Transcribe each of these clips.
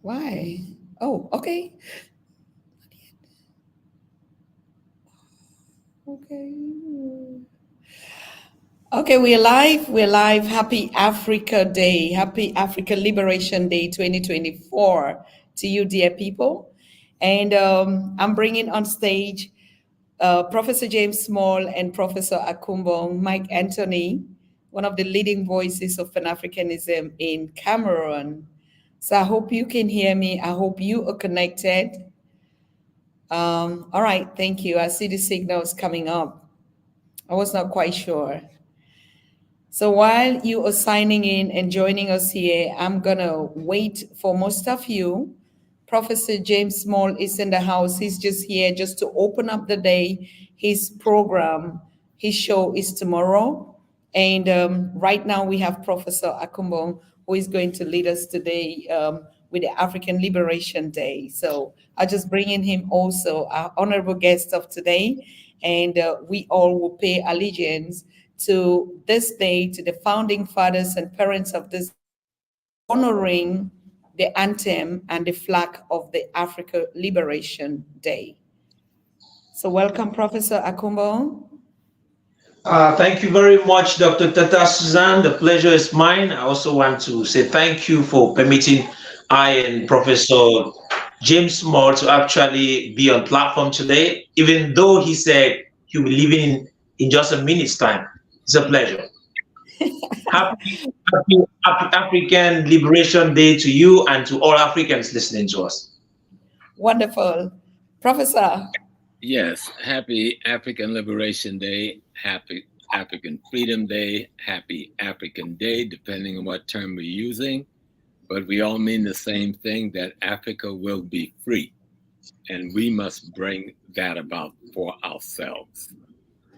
Why? Oh, okay. Okay. Okay, we're live. We're live. Happy Africa Day. Happy Africa Liberation Day 2024 to you, dear people. And I'm bringing on stage Professor James Small and Professor Akumbong, Mike Anthony, one of the leading voices of Pan Africanism in Cameroon. So I hope you can hear me. I hope you are connected. All right, thank you. I see the signals coming up. I was not quite sure. So while you are signing in and joining us here, I'm gonna wait for most of you. Professor James Small is in the house. He's just here just to open up the day. His program, his show is tomorrow. And right now we have Professor Akumbong, who is going to lead us today with the African Liberation Day. So I'll just bring in him also, our honorable guest of today. And we all will pay allegiance to this day, to the founding fathers and parents of this day, honoring the anthem and the flag of the Africa Liberation Day. So welcome, Professor Akumbo. Thank you very much, Dr. Tata Suzanne. The pleasure is mine. I also want to say thank you for permitting I and Professor James Small to actually be on platform today, even though he said he'll be leaving in just a minute's time. It's a pleasure. Happy African Liberation Day to you and to all Africans listening to us. Wonderful. Professor. Yes, happy African Liberation Day, happy African Freedom Day, happy African Day, depending on what term we're using. But we all mean the same thing, that Africa will be free. And we must bring that about for ourselves.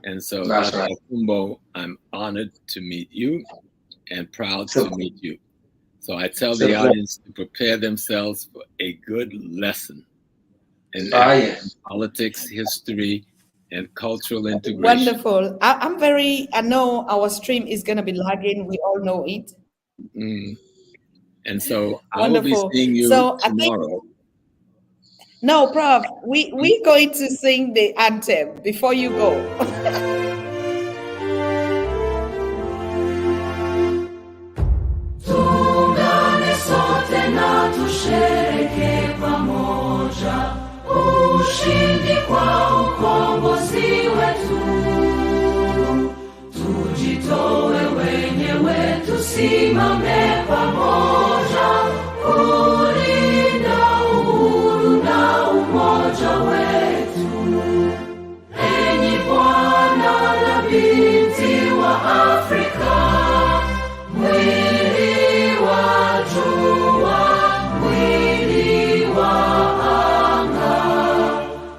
And so, That's Dr. right. Akumbo, I'm honored to meet you and proud to meet you. So I tell the audience to prepare themselves for a good lesson in African politics, history, and cultural integration. Wonderful. I know our stream is going to be lagging. We all know it. Mm. And so I will be Wonderful. seeing you So I think, tomorrow. no, Prof, we're going to sing the anthem before you go. Tuungane sote na tushereke pamoja ushindi kwa ukombozi wetu. Tujitoe wenyewe, tusimame pamoja kulinda uhuru na umoja wetu. Enyi Bwana na binti wa Afrika, mwili wa jua, mwili wa anga,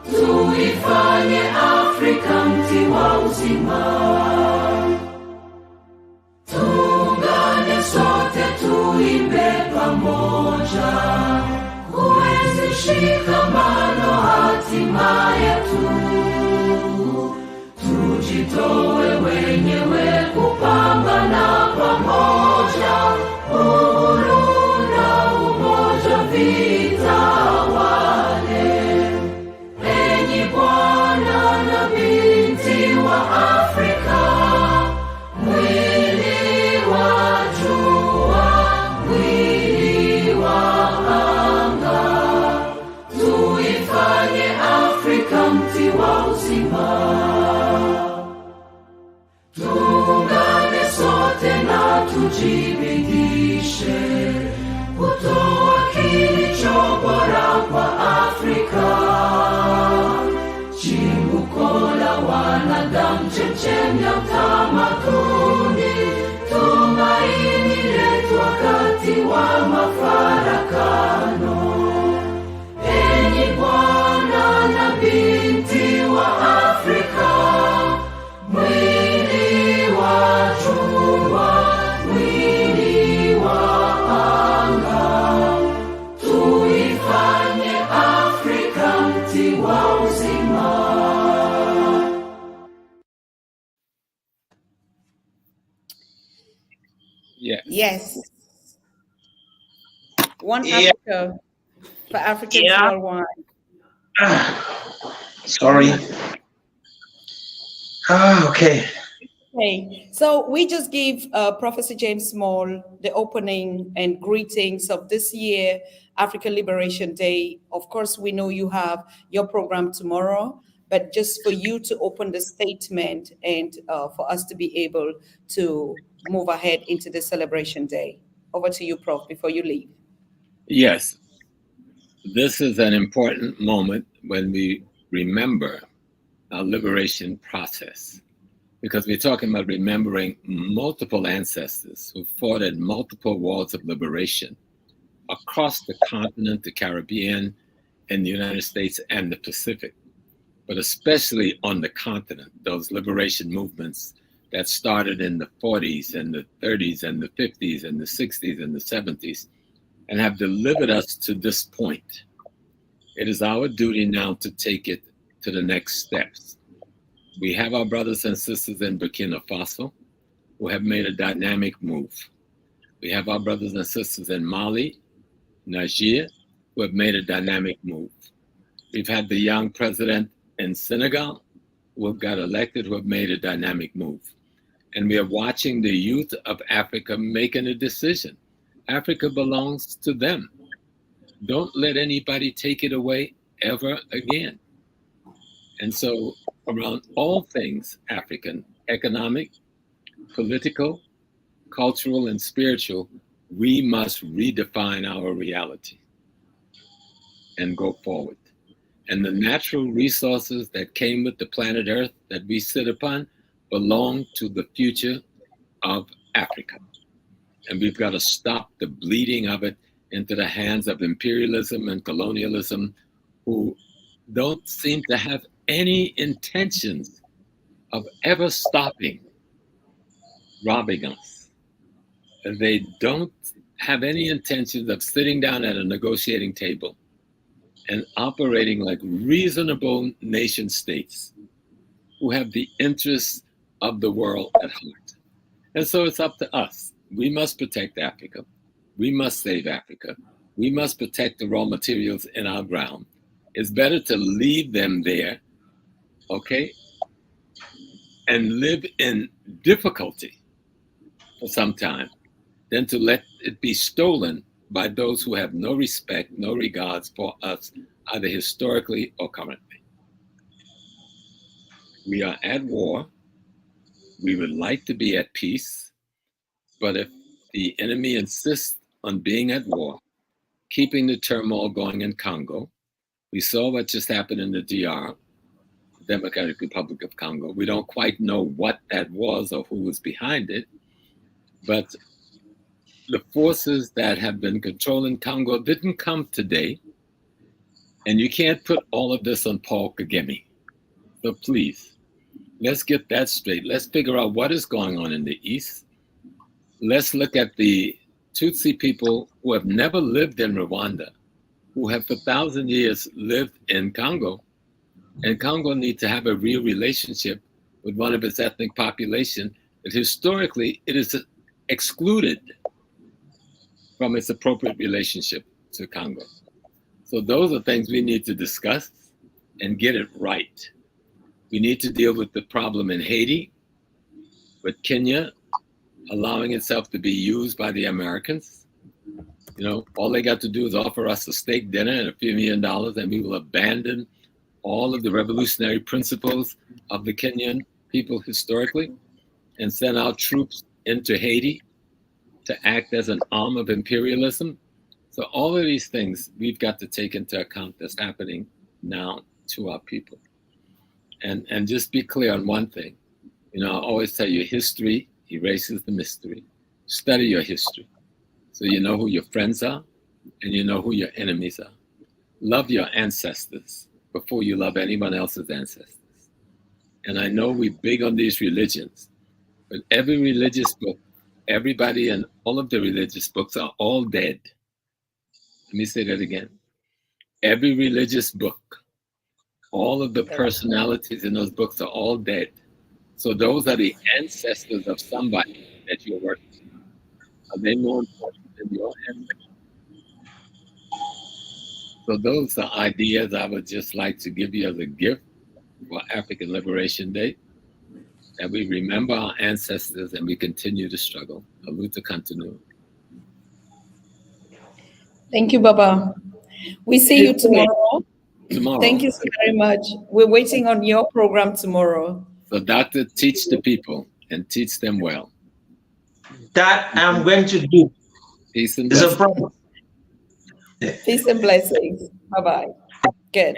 tuifanye Afrika mti wa uzima. Tuungane sote, tuimbe pamoja, kuenzi shikamano hatima yetu. Tujitoe wenyewe kupambana pamoja, uhuru na umoja vitawale. Enyi Bwana na binti wa Afrika, mwili wa jua, mwili wa anga, tuifanye Afrika mti wa uzima. Tuungane sote na tujibidishe kutoa kilicho bora kwa Afrika. Chimbuko la wanadamu, chemchemi ya utamaduni, tumaini letu wakati wa mafarakano. Enyi Bwana na binti wa Afrika, mwili wa jua, mwili wa anga, tuifanye Afrika mti wa uzima. Yes. Yes. One Yeah. Africa. for Africans Yeah. worldwide. Sorry. Okay. Okay, so we just give Professor James Small the opening and greetings of this year, African Liberation Day. Of course, we know you have your program tomorrow, but just for you to open the statement and for us to be able to move ahead into the celebration day. Over to you, Prof, before you leave. Yes, this is an important moment when we remember our liberation process, because we're talking about remembering multiple ancestors who fought in multiple wars of liberation across the continent, the Caribbean, and the United States and the Pacific, but especially on the continent, those liberation movements that started in the 40s and the 30s and the 50s and the 60s and the 70s and have delivered us to this point. It is our duty now to take it to the next steps. We have our brothers and sisters in Burkina Faso who have made a dynamic move. We have our brothers and sisters in Mali, Niger, who have made a dynamic move. We've had the young president in Senegal who got elected, who have made a dynamic move. And we are watching the youth of Africa making a decision. Africa belongs to them. Don't let anybody take it away ever again. And so around all things African, economic, political, cultural, and spiritual, we must redefine our reality and go forward. And the natural resources that came with the planet Earth that we sit upon belong to the future of Africa. And we've got to stop the bleeding of it into the hands of imperialism and colonialism, who don't seem to have any intentions of ever stopping robbing us. And they don't have any intentions of sitting down at a negotiating table and operating like reasonable nation states who have the interests of the world at heart. And so it's up to us. We must protect Africa. We must save Africa. We must protect the raw materials in our ground. It's better to leave them there, okay, and live in difficulty for some time than to let it be stolen by those who have no respect, no regards for us, either historically or currently. We are at war. We would like to be at peace, but if the enemy insists on being at war, keeping the turmoil going in Congo, we saw what just happened in the DR, Democratic Republic of Congo. We don't quite know what that was or who was behind it, but the forces that have been controlling Congo didn't come today, and you can't put all of this on Paul Kagame. So please, let's get that straight. Let's figure out what is going on in the East. Let's look at the Tutsi people who have never lived in Rwanda, who have for 1,000 years lived in Congo. And Congo needs to have a real relationship with one of its ethnic population that historically it is excluded from its appropriate relationship to Congo. So those are things we need to discuss and get it right. We need to deal with the problem in Haiti, with Kenya allowing itself to be used by the Americans. You know, all they got to do is offer us a steak dinner and a few $1 million, and we will abandon all of the revolutionary principles of the Kenyan people historically and send our troops into Haiti to act as an arm of imperialism. So all of these things we've got to take into account that's happening now to our people. And just be clear on one thing. You know, I always tell you, history erases the mystery. Study your history so you know who your friends are and you know who your enemies are. Love your ancestors before you love anyone else's ancestors. And I know we're big on these religions, but every religious book, everybody in all of the religious books are all dead. Let me say that again. Every religious book, all of the personalities in those books are all dead. So those are the ancestors of somebody that you're working with. Are they more important than your ancestors? So those are ideas I would just like to give you as a gift for African Liberation Day, that we remember our ancestors and we continue to struggle. Aluta continue. Thank you, Baba. We see you tomorrow. Tomorrow. Thank you so very much. We're waiting on your program tomorrow. So, Doctor, teach the people and teach them well. That I'm going to do. Peace and It's a blessings. problem. Peace and blessings. Bye-bye. Good.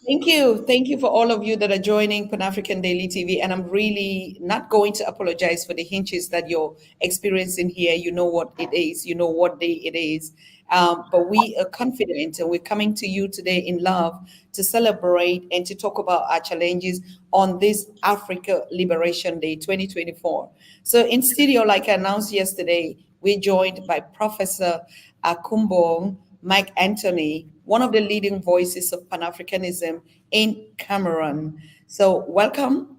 Thank you. Thank you for all of you that are joining Pan-African Daily TV. And I'm really not going to apologize for the hinges that you're experiencing here. You know what it is. You know what day it is. But we are confident and we're coming to you today in love to celebrate and to talk about our challenges on this Africa Liberation Day 2024. So in studio, like I announced yesterday, we're joined by Professor Akumbong Mike Anthony, one of the leading voices of Pan-Africanism in Cameroon. So welcome.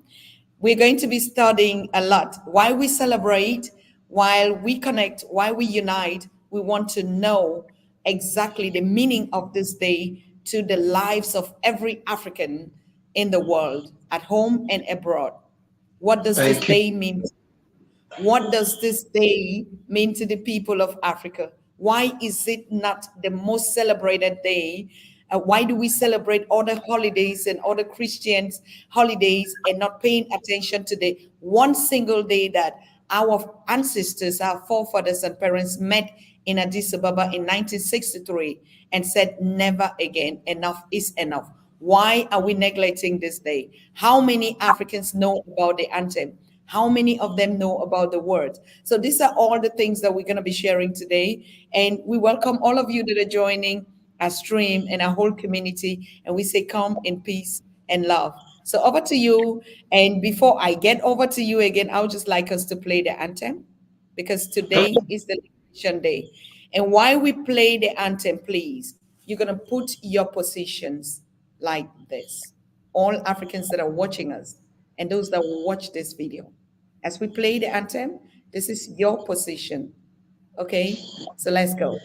We're going to be studying a lot. Why we celebrate, while we connect, why we unite, we want to know exactly the meaning of this day to the lives of every African in the world, at home and abroad. What does this day mean? What does this day mean to the people of Africa? Why is it not the most celebrated day? Why do we celebrate other holidays and other Christians' holidays and not paying attention to the one single day that our ancestors, our forefathers and parents met in Addis Ababa in 1963 and said, never again, enough is enough? Why are we neglecting this day? How many Africans know about the anthem? How many of them know about the words? So these are all the things that we're going to be sharing today. And we welcome all of you that are joining our stream and our whole community. And we say, come in peace and love. So over to you. And before I get over to you again, I would just like us to play the anthem, because today is the Liberation Day. And while we play the anthem, please, you're going to put your positions like this. All Africans that are watching us and those that will watch this video. As we play the anthem, this is your position. Okay? So let's go.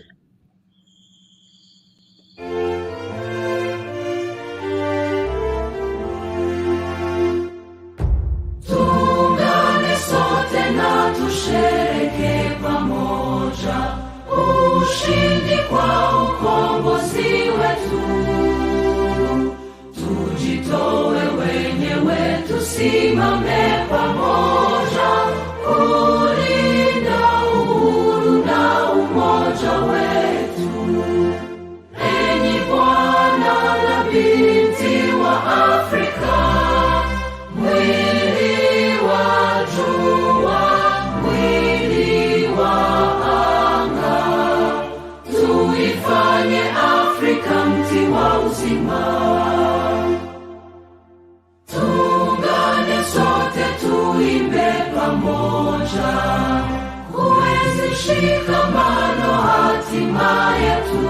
Tuungane sote na tushereke pamoja ushindi kwa ukombozi wetu. Tujitoe wenyewe, tusimame pamoja kulinda uhuru na umoja wetu. Enyi Bwana na binti wa Afrika, mwili wa jua, mwili wa anga, tuifanye Afrika mti wa uzima. Tuungane sote tuimbe pamoja, kuenzi shikamano hatima yetu.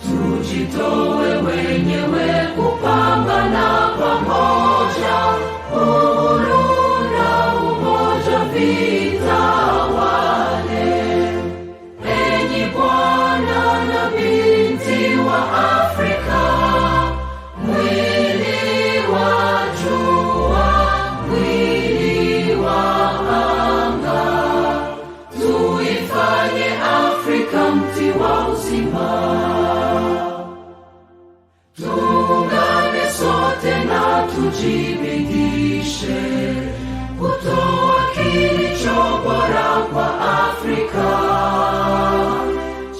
Tujitoe wenyewe kupambana pamoja, uhuru na umoja vitawale. Enyi Bwana na binti wa Afrika, mwili wa jua, mwili wa anga, tuifanye Afrika mti wa uzima. Tuungane sote na tujibidishe kutoa kilicho bora kwa Afrika.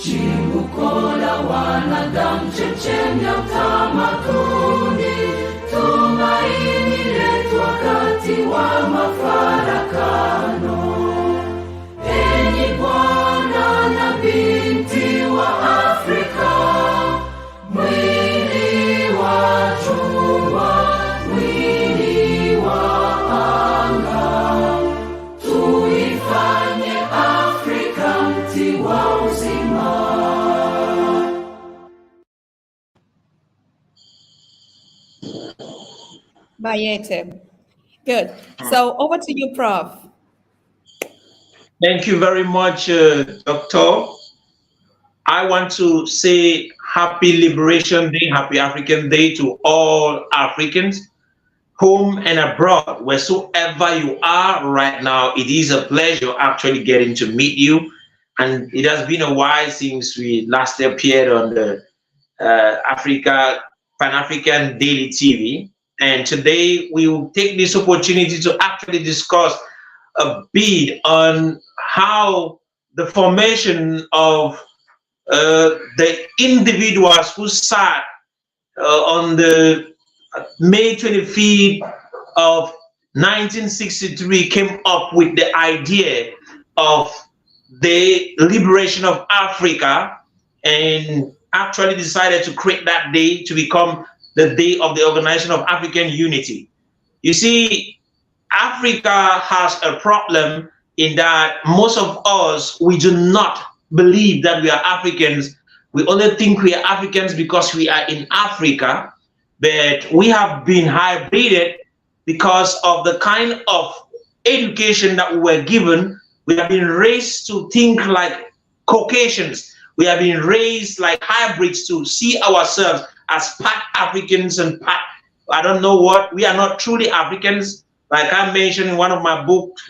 Chimbuko la wanadamu, chemchemi ya utamaduni, tumaini letu wakati wa mafarakano. Enyi Bwana na binti wa Afrika, mwili wa jua, mwili wa anga, tuifanye Afrika mti wa uzima. Bayete. Good. So over to you, Prof. Thank you very much, Doctor. I want to say happy Liberation Day, happy African Day to all Africans, home and abroad, wheresoever you are right now. It is a pleasure actually getting to meet you. And it has been a while since we last appeared on the Pan-African Daily TV. And today we will take this opportunity to actually discuss a bit on how the formation of the individuals who sat on the May 25th of 1963 came up with the idea of the liberation of Africa, and actually decided to create that day to become the day of the Organization of African Unity. You see, Africa has a problem in that most of us, we do not believe that we are Africans. We only think we are Africans because we are in Africa, but we have been hybrided because of the kind of education that we were given. We have been raised to think like Caucasians. We have been raised like hybrids to see ourselves as part Africans and part, I don't know what, we are not truly Africans. Like I mentioned in one of my books,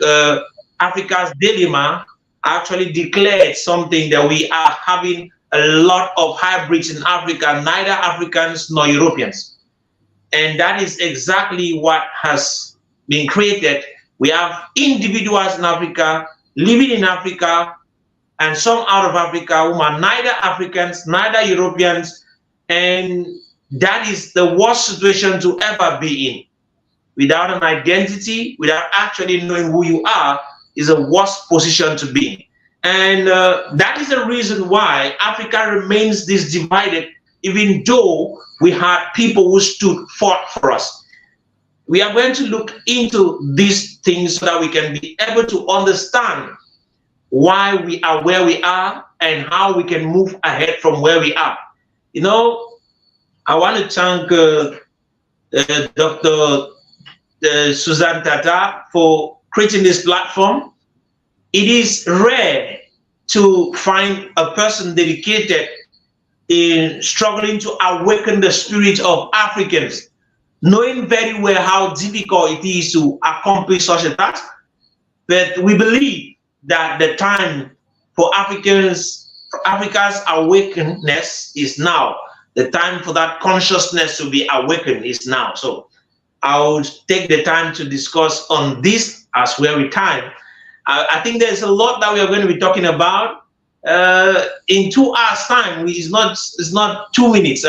Africa's Dilemma, I actually declared something that we are having a lot of hybrids in Africa, neither Africans nor Europeans. And that is exactly what has been created. We have individuals in Africa, living in Africa, and some out of Africa who are neither Africans, neither Europeans, and that is the worst situation to ever be in. Without an identity, without actually knowing who you are, is a worst position to be in. And that is the reason why Africa remains this divided, even though we had people who fought for us. We are going to look into these things so that we can be able to understand why we are where we are and how we can move ahead from where we are. You know, I want to thank Dr. Suzanne Tata for creating this platform. It is rare to find a person dedicated in struggling to awaken the spirit of Africans, knowing very well how difficult it is to accomplish such a task. But we believe that the time for Africa's awakeness is now. The time for that consciousness to be awakened is now. So I would take the time to discuss on this as well with time. I think there's a lot that we are going to be talking about. In 2 hours time, it's not 2 minutes.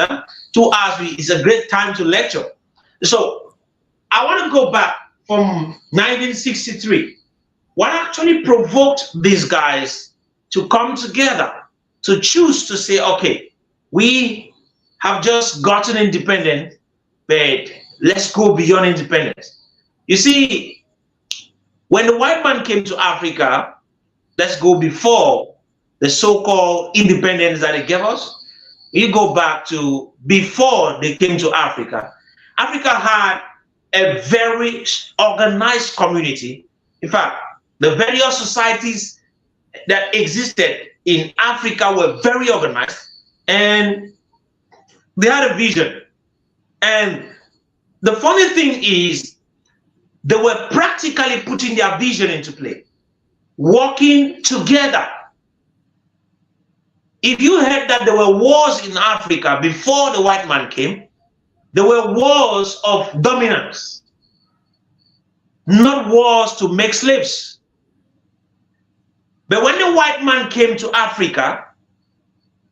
2 hours is a great time to lecture. So I want to go back from 1963. What actually provoked these guys to come together, to choose to say, okay, we have just gotten independent, but let's go beyond independence. You see, when the white man came to Africa, let's go before the so-called independence that they gave us. You go back to before they came to Africa. Africa had a very organized community. In fact, the various societies that existed in Africa were very organized, and they had a vision. And the funny thing is, they were practically putting their vision into play, working together. If you heard that there were wars in Africa before the white man came, there were wars of dominance, not wars to make slaves. But when the white man came to Africa,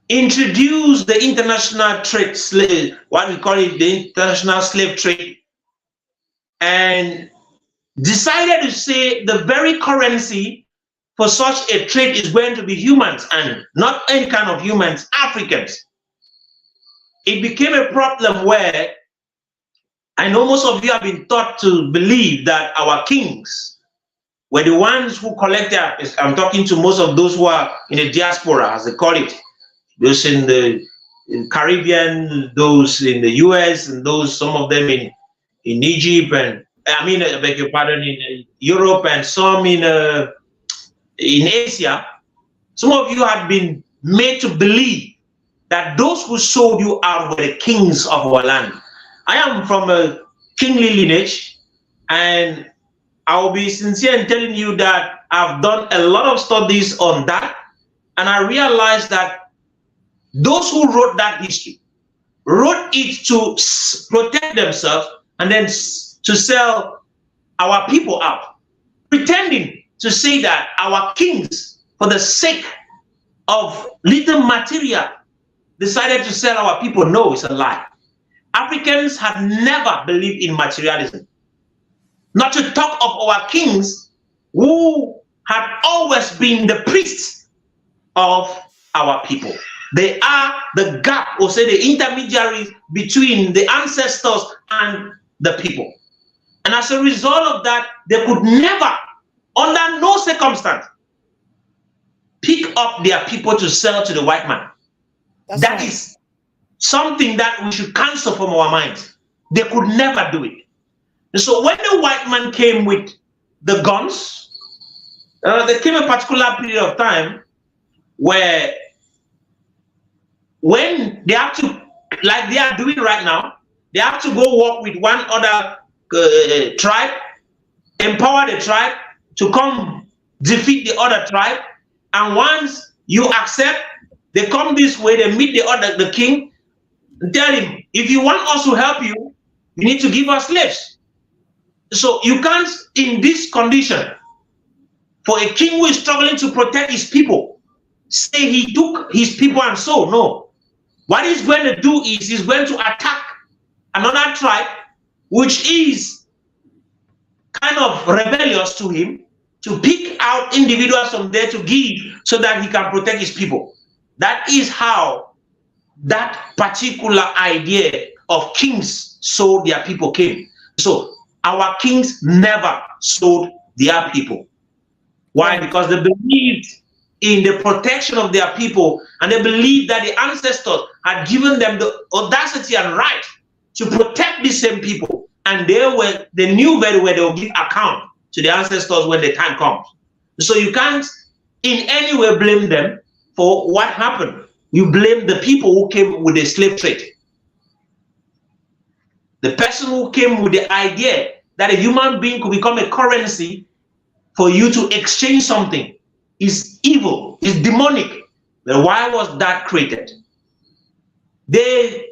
introduced the international trade slave, what we call it, the international slave trade, and decided to say the very currency for such a trade is going to be humans, and not any kind of humans, Africans. It became a problem where I know most of you have been taught to believe that our kings were the ones who collected. I'm talking to most of those who are in the diaspora, as they call it, those in the Caribbean, those in the US, and those, some of them in Egypt, and I beg your pardon, in Europe, and some in Asia. Some of you had been made to believe that those who sold you out were the kings of our land. I am from a kingly lineage, and I'll be sincere in telling you that I've done a lot of studies on that, and I realized that those who wrote that history wrote it to protect themselves and then to sell our people out, pretending to say that our kings, for the sake of little material, decided to sell our people. No, it's a lie. Africans have never believed in materialism. Not to talk of our kings who had always been the priests of our people. They are the gap, or say the intermediaries between the ancestors and the people. And as a result of that, they could never, under no circumstance, pick up their people to sell to the white man. That is something that we should cancel from our minds. They could never do it. And so when the white man came with the guns, there came a particular period of time where when they have to, like they are doing right now, they have to go work with one other tribe, empower the tribe to come defeat the other tribe. And once you accept, they come this way, they meet the king, and tell him, if you want us to help you, you need to give us slaves. So you can't, in this condition, for a king who is struggling to protect his people, say he took his people and so. No. What he's going to do is he's going to attack another tribe, which is kind of rebellious to him, to pick out individuals from there to give so that he can protect his people. That is how that particular idea of kings sold their people came. So our kings never sold their people. Why? Because they believed in the protection of their people, and they believed that the ancestors had given them the audacity and right to protect these same people, and they knew very well they will give account to the ancestors when the time comes. So you can't in any way blame them for what happened. You blame the people who came with the slave trade. The person who came with the idea that a human being could become a currency for you to exchange something is evil, is demonic. But why was that created? They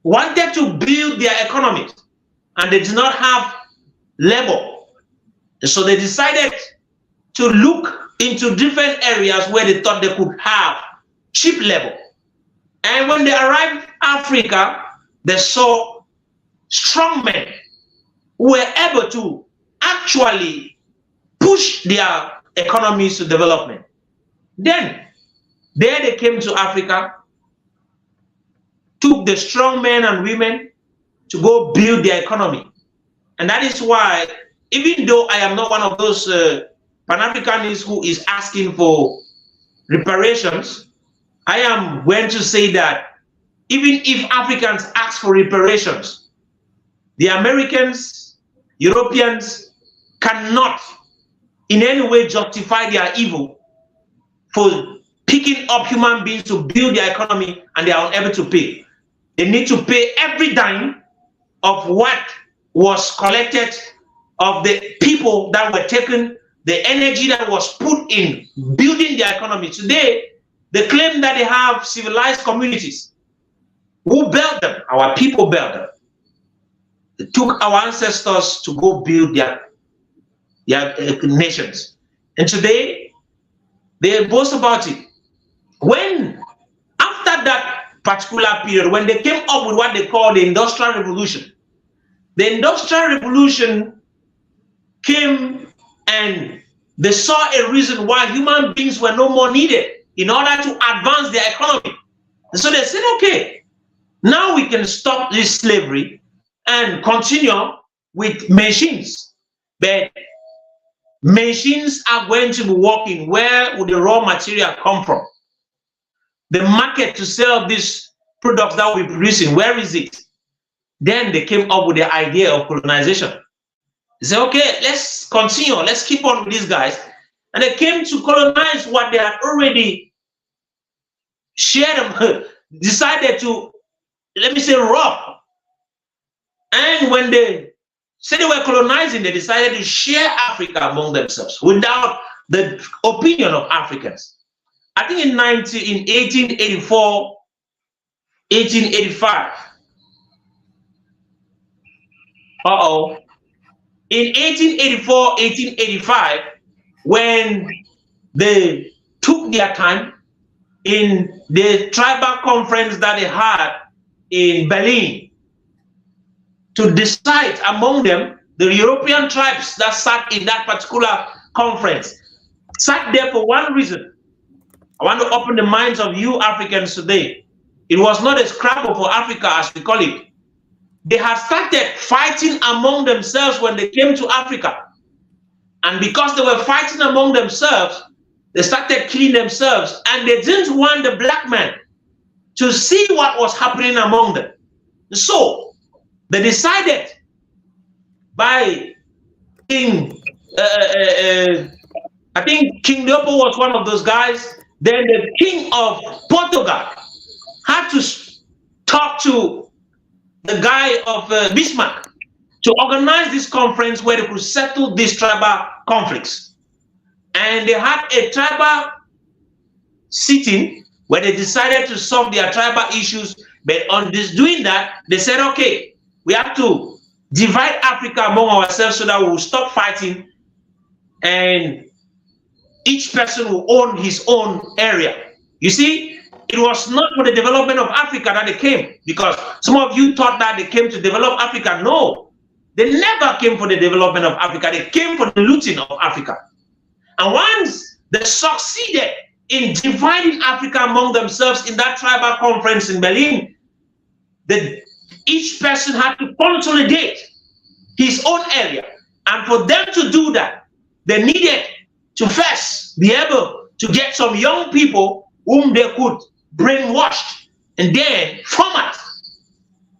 wanted to build their economies, and they did not have labor. So they decided to look into different areas where they thought they could have cheap labor. And when they arrived in Africa, they saw strong men who were able to actually push their economies to development. Then, there they came to Africa, took the strong men and women to go build their economy. And that is why, even though I am not one of those Pan-Africanists who is asking for reparations, I am going to say that even if Africans ask for reparations, the Americans, Europeans cannot in any way justify their evil for picking up human beings to build their economy, and they are unable to pay. They need to pay every dime of what was collected of the people that were taken, the energy that was put in building their economy. Today, they claim that they have civilized communities. Who built them? Our people built them. They took our ancestors to go build their nations. And today, they boast about it. When, after that particular period, when they came up with what they call the Industrial Revolution, the Industrial Revolution came and they saw a reason why human beings were no more needed in order to advance their economy. And so they said, okay, now we can stop this slavery and continue with machines. But machines are going to be working. Where would the raw material come from? The market to sell these products that we're producing, where is it? Then they came up with the idea of colonization. They said, okay, let's continue. Let's keep on with these guys. And they came to colonize what they had already decided to, let me say, rob. And when they said they were colonizing, they decided to share Africa among themselves without the opinion of Africans. I think in 1884, 1885. In 1884, 1885, when they took their time in the tribal conference that they had in Berlin to decide among them, the European tribes that sat in that particular conference sat there for one reason. I want to open the minds of you Africans today. It was not a scramble for Africa, as we call it. They had started fighting among themselves when they came to Africa. And because they were fighting among themselves, they started killing themselves, and they didn't want the black man to see what was happening among them. So they decided by King, I think King Leopold was one of those guys. Then the King of Portugal had to talk to the guy of Bismarck to organize this conference where they could settle these tribal conflicts. And they had a tribal sitting where they decided to solve their tribal issues. But on this doing that, they said, okay, we have to divide Africa among ourselves so that we will stop fighting and each person will own his own area. You see, it was not for the development of Africa that they came, because some of you thought that they came to develop Africa. No, they never came for the development of Africa. They came for the looting of Africa. And once they succeeded in dividing Africa among themselves in that tribal conference in Berlin, each person had to consolidate his own area. And for them to do that, they needed to first be able to get some young people whom they could brainwash and then format,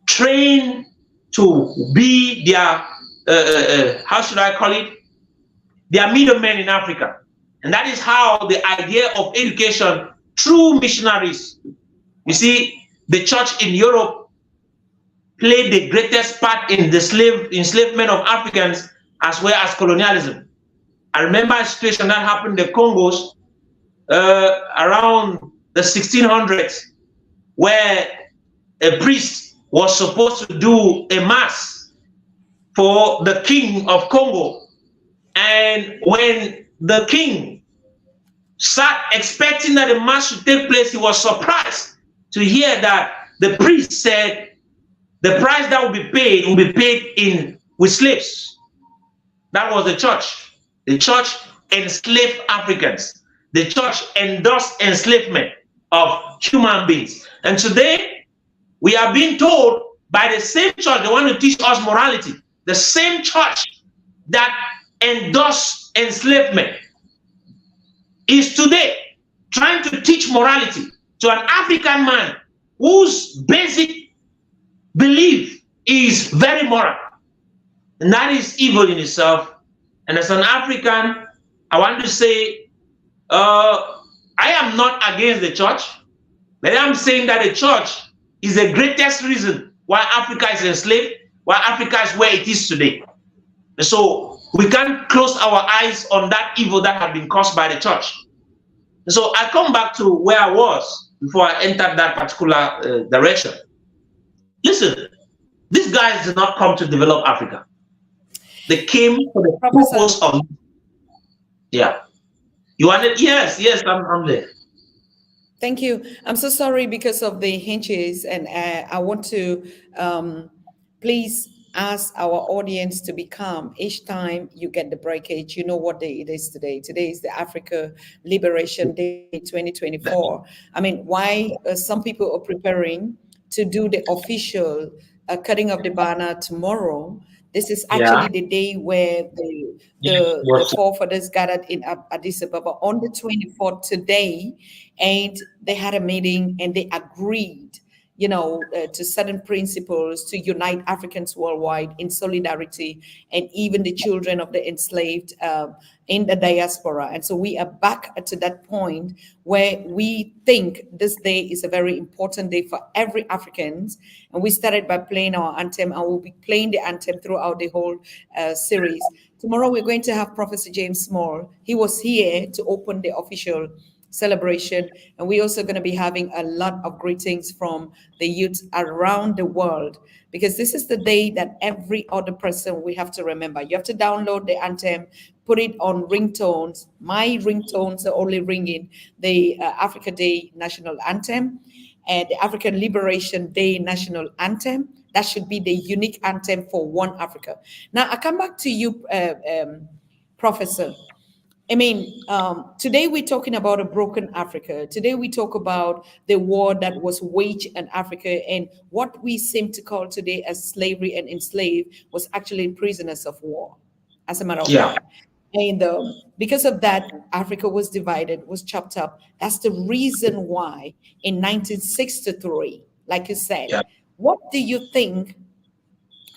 train to be their, how should I call it? Their middlemen in Africa. And that is how the idea of education through missionaries, you see, the church in Europe played the greatest part in the enslavement of Africans as well as colonialism. I remember a situation that happened in the Congos around the 1600s, where a priest was supposed to do a mass for the king of Congo. And when the king sat expecting that the mass should take place, he was surprised to hear that the priest said the price that will be paid with slaves. That was the church. The church enslaved Africans. The church endorsed enslavement of human beings. And today, we are being told by the same church, they want to teach us morality. The same church that endorsed enslavement is today trying to teach morality to an African man whose basic belief is very moral. And that is evil in itself. And as an African, I want to say, I am not against the church, but I'm saying that the church is the greatest reason why Africa is enslaved, why Africa is where it is today. And so we can't close our eyes on that evil that had been caused by the church. And so I come back to where I was before I entered that particular direction. Listen, these guys did not come to develop Africa. They came for the purpose of, yeah. You want it? Yes, I'm there. Thank you. I'm so sorry because of the hinges, and I want to please ask our audience to be calm. Each time you get the breakage, you know what day it is today. Today is the Africa Liberation Day 2024. I mean, why some people are preparing to do the official cutting of the banner tomorrow. This is actually the day where the forefathers gathered in Addis Ababa on the 24th today, and they had a meeting and they agreed, to certain principles to unite Africans worldwide in solidarity, and even the children of the enslaved in the diaspora. And so we are back to that point where we think this day is a very important day for every African. And we started by playing our anthem, and we'll be playing the anthem throughout the whole series. Tomorrow we're going to have Professor James Small. He was here to open the official celebration, and we're also going to be having a lot of greetings from the youth around the world, because this is the day that every other person we have to remember. You have to download the anthem, put it on ringtones. My ringtones are only ringing the Africa Day national anthem and the African Liberation Day national anthem. That should be the unique anthem for one Africa. Now I come back to you, Professor. I mean, today we're talking about a broken Africa. Today we talk about the war that was waged in Africa, and what we seem to call today as slavery and enslaved was actually prisoners of war, as a matter of fact. And because of that, Africa was divided, was chopped up. That's the reason why in 1963, like you said, what do you think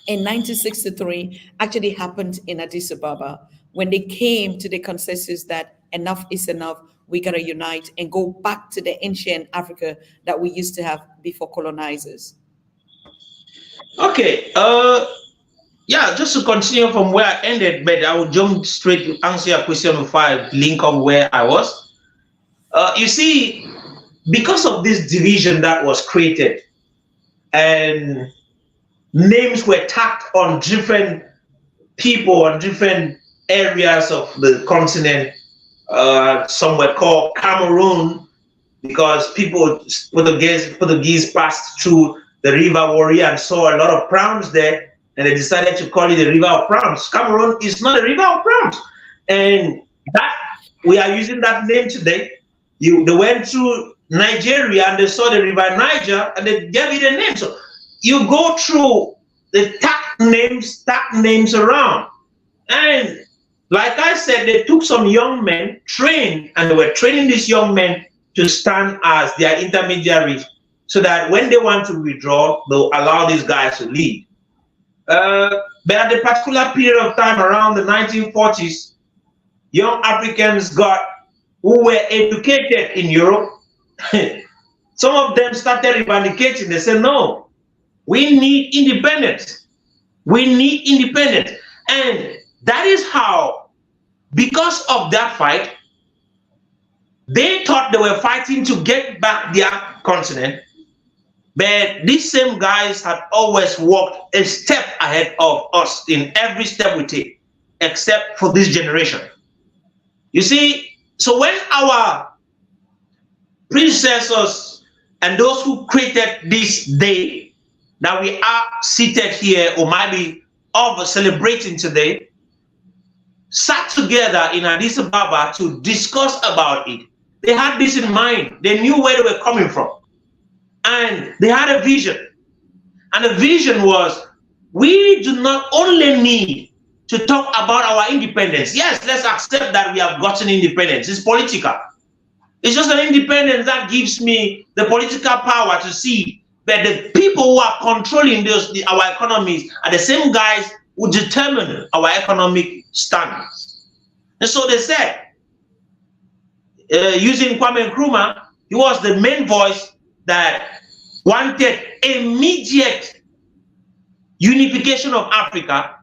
in 1963 actually happened in Addis Ababa, when they came to the consensus that enough is enough, we got to unite and go back to the ancient Africa that we used to have before colonizers? Okay, just to continue from where I ended, but I will jump straight to answer your question before I link up where I was. You see, because of this division that was created, and names were tacked on different people, on different areas of the continent. Some were called Cameroon because Portuguese passed through the River Warrior and saw a lot of prawns there, and they decided to call it the River of Prawns. Cameroon is not a river of prawns, and that we are using that name today. They went through Nigeria and they saw the River Niger and they gave it a name. So you go through the tag names around, and like I said, they took some young men, trained, and they were training these young men to stand as their intermediaries, so that when they want to withdraw, they'll allow these guys to lead. But at a particular period of time around the 1940s, young Africans who were educated in Europe, some of them started revendicating. They said, no, we need independence. We need independence. And that is how, because of that fight, they thought they were fighting to get back their continent. But these same guys had always walked a step ahead of us in every step we take, except for this generation. You see, so when our predecessors and those who created this day that we are seated here, or might be celebrating today, sat together in Addis Ababa to discuss about it, they had this in mind. They knew where they were coming from. And they had a vision. And the vision was, we do not only need to talk about our independence. Yes, let's accept that we have gotten independence. It's political. It's just an independence that gives me the political power to see that the people who are controlling our economies are the same guys who determine our economic standards. And so they said, using Kwame Nkrumah, he was the main voice that wanted immediate unification of Africa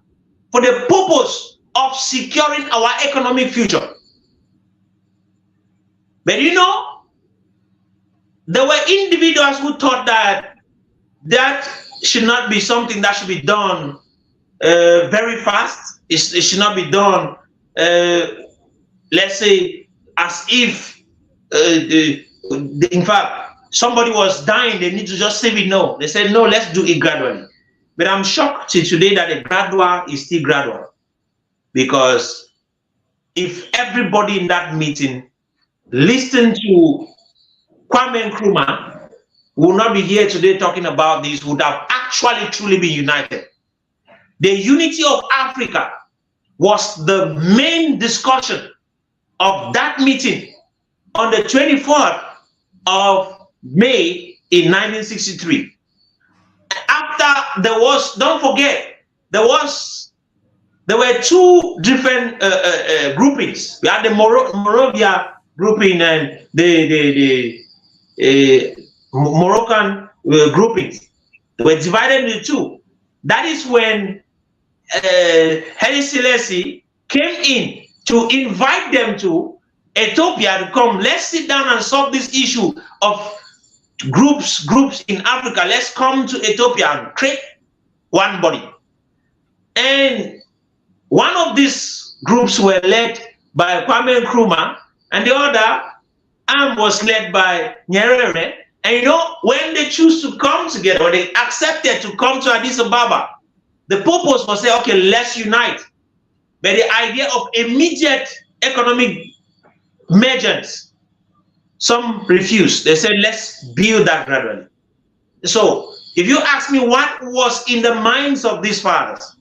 for the purpose of securing our economic future. But you know, there were individuals who thought that that should not be something that should be done very fast. It should not be done, let's say, as if, in fact, somebody was dying, they need to just save it. No, they said, no, let's do it gradually. But I'm shocked today that the gradual is still gradual. Because if everybody in that meeting listened to Kwame Nkrumah, who will not be here today talking about this, would have actually truly been united. The unity of Africa was the main discussion of that meeting on the 24th of May in 1963. don't forget, there were two different groupings. We had the Moravia grouping and the Moroccan groupings. They were divided into two. That is when Haile Selassie came in to invite them to Ethiopia to come. Let's sit down and solve this issue of groups in Africa. Let's come to Ethiopia and create one body. And one of these groups were led by Kwame Nkrumah, and the other arm was led by Nyerere. And you know, when they choose to come together, or they accepted to come to Addis Ababa, the purpose was say, okay, let's unite. But the idea of immediate economic measures, some refused. They said, let's build that gradually. So if you ask me what was in the minds of these fathers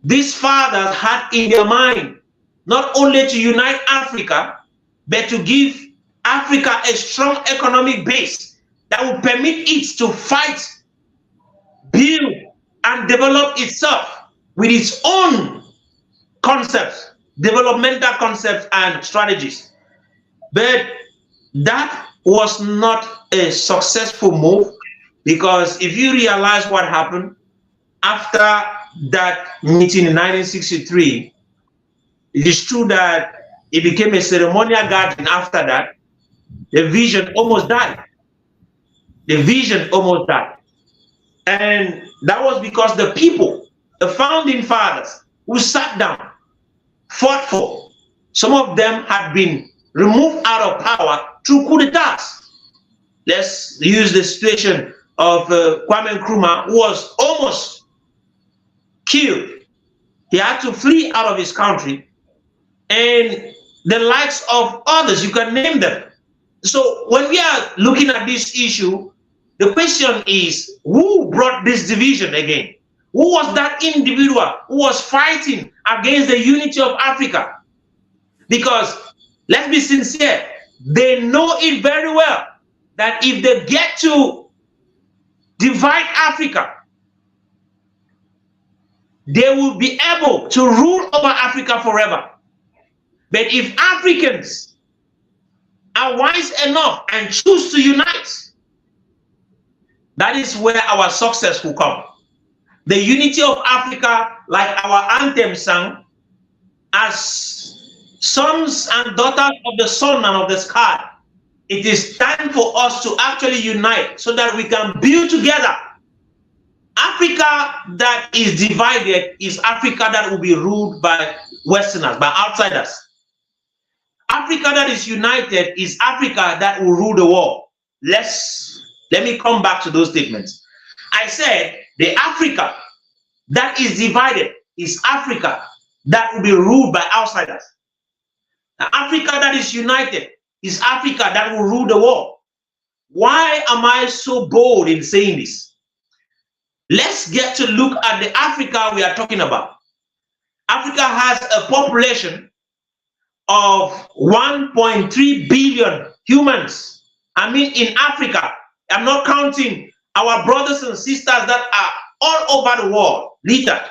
had in their mind not only to unite Africa, but to give Africa a strong economic base that will permit it to fight, build, and develop itself with its own concepts, developmental concepts and strategies. But that was not a successful move, because if you realize what happened after that meeting in 1963, it is true that it became a ceremonial gathering. After that, the vision almost died. The vision almost died. And that was because the people, the founding fathers who sat down, fought for, some of them had been removed out of power through coup d'etats. Let's use the situation of Kwame Nkrumah, who was almost killed. He had to flee out of his country, and the likes of others, you can name them. So when we are looking at this issue, the question is, who brought this division again? Who was that individual who was fighting against the unity of Africa? Because let's be sincere, they know it very well that if they get to divide Africa, they will be able to rule over Africa forever. But if Africans are wise enough and choose to unite, that is where our success will come. The unity of Africa, like our anthem sang, as sons and daughters of the sun and of the sky, it is time for us to actually unite so that we can build together. Africa that is divided is Africa that will be ruled by Westerners, by outsiders. Africa that is united is Africa that will rule the world. Let me come back to those statements. I said the Africa that is divided is Africa that will be ruled by outsiders. The Africa that is united is Africa that will rule the world. Why am I so bold in saying this? Let's get to look at the Africa we are talking about. Africa has a population of 1.3 billion humans. I mean, in Africa, I'm not counting our brothers and sisters that are all over the world, littered.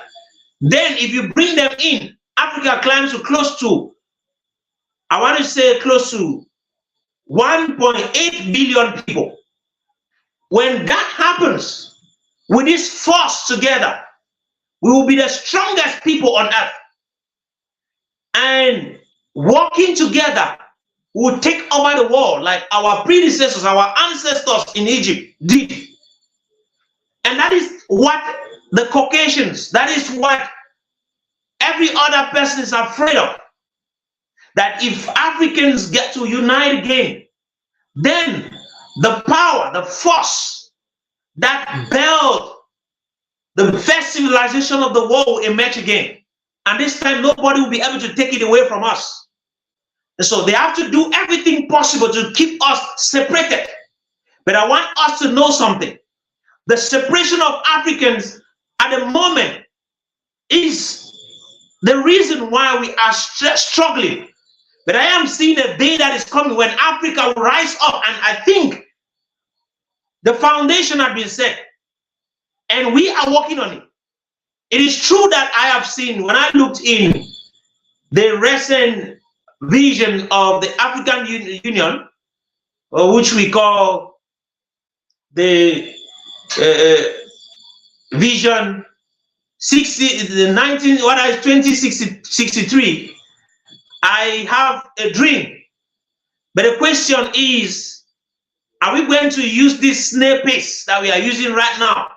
Then if you bring them in, Africa climbs to close to, I want to say close to 1.8 billion people. When that happens, with this force together, we will be the strongest people on earth. And working together, we will take over the world like our predecessors, our ancestors in Egypt did. And that is what the Caucasians, that is what every other person is afraid of. That if Africans get to unite again, then the power, the force that built the first civilization of the world will emerge again. And this time, nobody will be able to take it away from us. And so they have to do everything possible to keep us separated. But I want us to know something. The separation of Africans at the moment is the reason why we are struggling. But I am seeing a day that is coming when Africa will rise up, and I think the foundation has been set. and we are working on it. It is true that I have seen, when I looked in the recent vision of the African Union, which we call the Vision 2063, I have a dream. But the question is, are we going to use this snail pace that we are using right now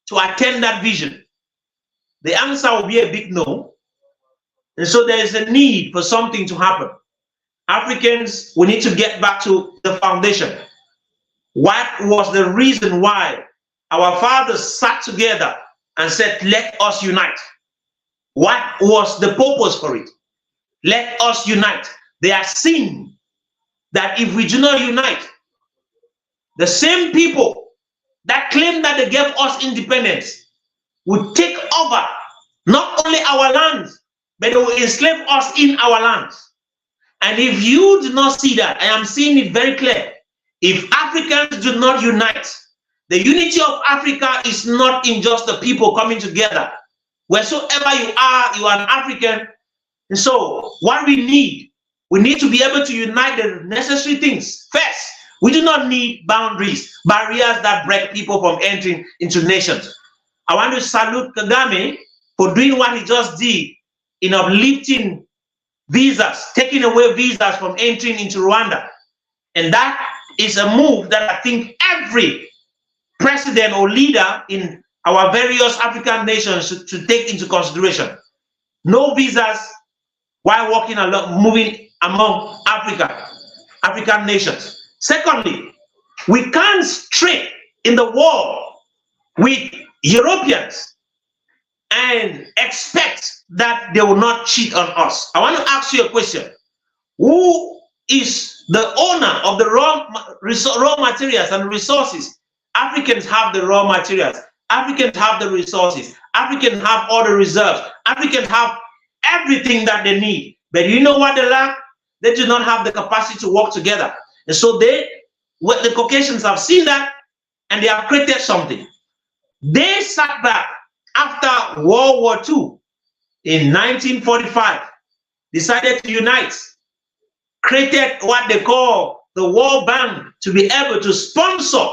to attain that vision? The answer will be a big no. And so there is a need for something to happen. Africans, we need to get back to the foundation. What was the reason why our fathers sat together and said, let us unite? What was the purpose for it? Let us unite. They are seeing that if we do not unite, the same people that claim that they gave us independence will take over not only our lands, but they will enslave us in our lands. And if you do not see that, I am seeing it very clear. If Africans do not unite, the unity of Africa is not in just the people coming together. Wheresoever you are an African. And so what we need to be able to unite the necessary things. First, we do not need boundaries, barriers that break people from entering into nations. I want to salute Kagame for doing what he just did in uplifting visas, taking away visas from entering into Rwanda. And that is a move that I think every president or leader in our various African nations should take into consideration. No visas while walking along, moving among African nations. Secondly, we can't trade in the war with Europeans and expect that they will not cheat on us. I want to ask you a question. Who is the owner of the raw materials and resources? Africans have the raw materials. Africans have the resources. Africans have all the reserves. Africans have everything that they need. But you know what they lack? They do not have the capacity to work together. And so the Caucasians have seen that, and they have created something. They sat back after World War II in 1945, decided to unite, created what they call the World Bank to be able to sponsor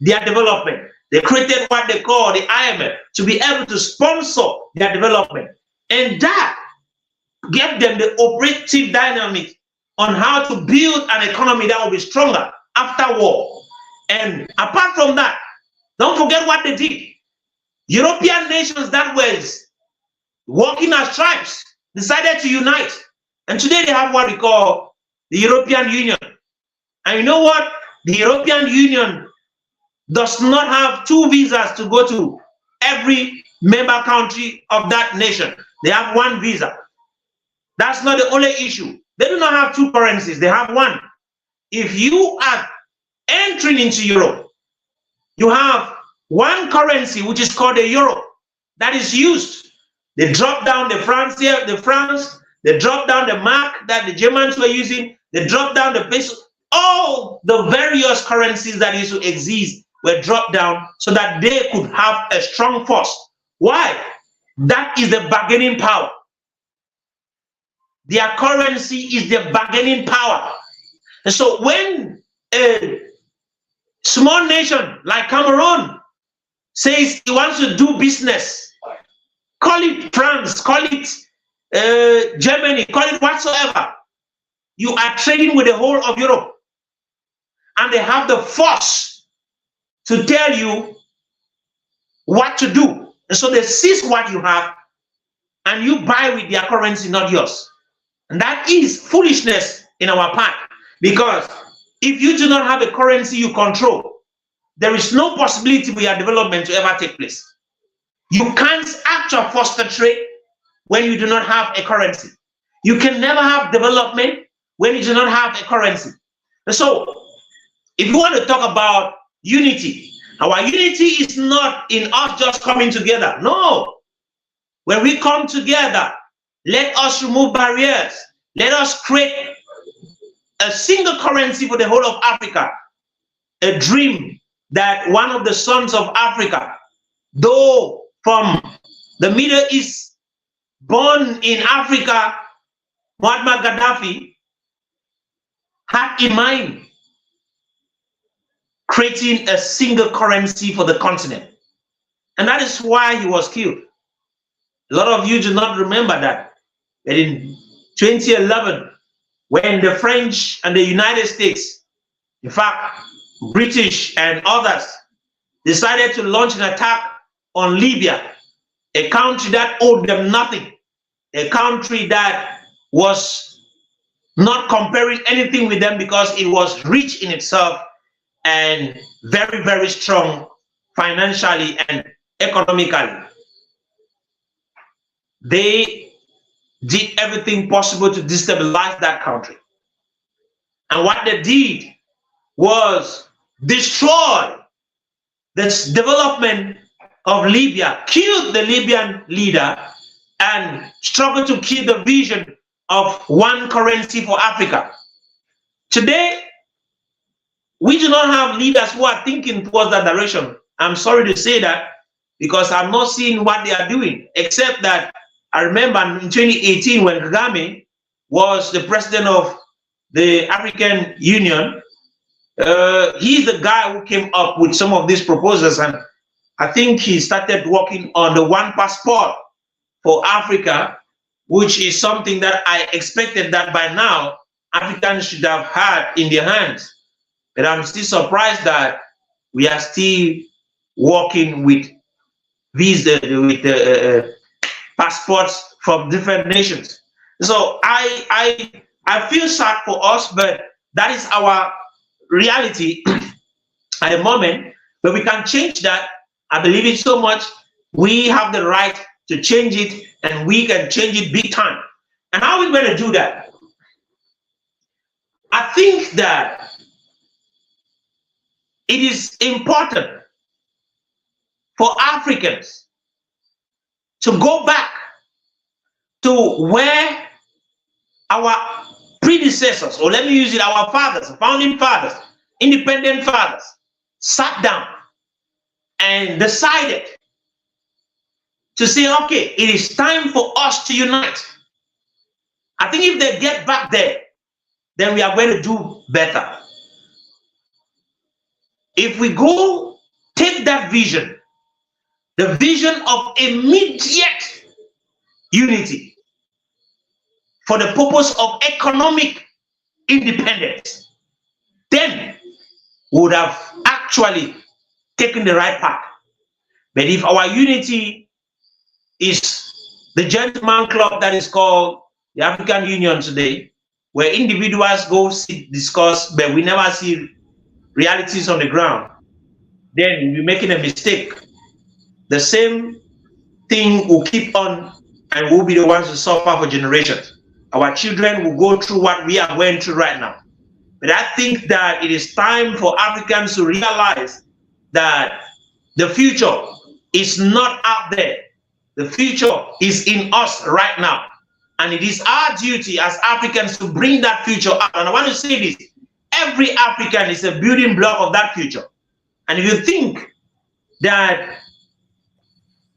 their development. They created what they call the IMF to be able to sponsor their development. And that gave them the operative dynamic on how to build an economy that will be stronger after war. And apart from that, don't forget what they did. European nations that was working as tribes decided to unite. And today they have what we call the European Union. And you know what? The European Union does not have 2 visas to go to every member country of that nation. They have 1 visa. That's not the only issue. They do not have 2 currencies. They have 1. If you are entering into Europe, you have 1 currency, which is called the euro, that is used. They drop down the francs, they drop down the mark that the Germans were using, they drop down the peso. All the various currencies that used to exist were dropped down so that they could have a strong force. Why? That is the bargaining power. Their currency is the bargaining power. And so when a small nation like Cameroon says he wants to do business, call it France, call it Germany, call it whatsoever, you are trading with the whole of Europe. And they have the force to tell you what to do. And so they seize what you have and you buy with their currency, not yours. And that is foolishness in our part. Because if you do not have a currency you control, there is no possibility for your development to ever take place. You can't actually foster trade when you do not have a currency. You can never have development when you do not have a currency. And so, if you want to talk about unity, our unity is not in us just coming together. No. When we come together, let us remove barriers. Let us create a single currency for the whole of Africa. A dream that one of the sons of Africa though from the Middle East, born in Africa, Muammar Gaddafi had in mind creating a single currency for the continent. And that is why he was killed. A lot of you do not remember that. But in 2011, when the French and the United States, in fact, British and others, decided to launch an attack on Libya, a country that owed them nothing, a country that was not comparing anything with them because it was rich in itself and very, very strong financially and economically. They did everything possible to destabilize that country. And what they did was destroy the development of Libya, killed the Libyan leader, and struggled to kill the vision of one currency for Africa. Today, we do not have leaders who are thinking towards that direction. I'm sorry to say that because I'm not seeing what they are doing, except that I remember in 2018 when Kagame was the president of the African Union, he's the guy who came up with some of these proposals, and I think he started working on the one passport for Africa, which is something that I expected that by now Africans should have had in their hands. But I'm still surprised that we are still working with these passports from different nations. So I feel sad for us, but that is our reality at the moment. But we can change that. I believe it so much. We have the right to change it, and we can change it big time. And how are we going to do that? I think that it is important for Africans to go back to where our predecessors, or let me use it, our fathers, founding fathers, independent fathers, sat down and decided to say, okay, it is time for us to unite. I think if they get back there, then we are going to do better. If we go take that vision, the vision of immediate unity for the purpose of economic independence, then we would have actually taken the right path. But if our unity is the gentleman club that is called the African Union today, where individuals go sit, discuss, but we never see realities on the ground, then we're making a mistake. The same thing will keep on, and we'll be the ones to suffer for generations. Our children will go through what we are going through right now. But I think that it is time for Africans to realize that the future is not out there. The future is in us right now. And it is our duty as Africans to bring that future out. And I want to say this, every African is a building block of that future. And if you think that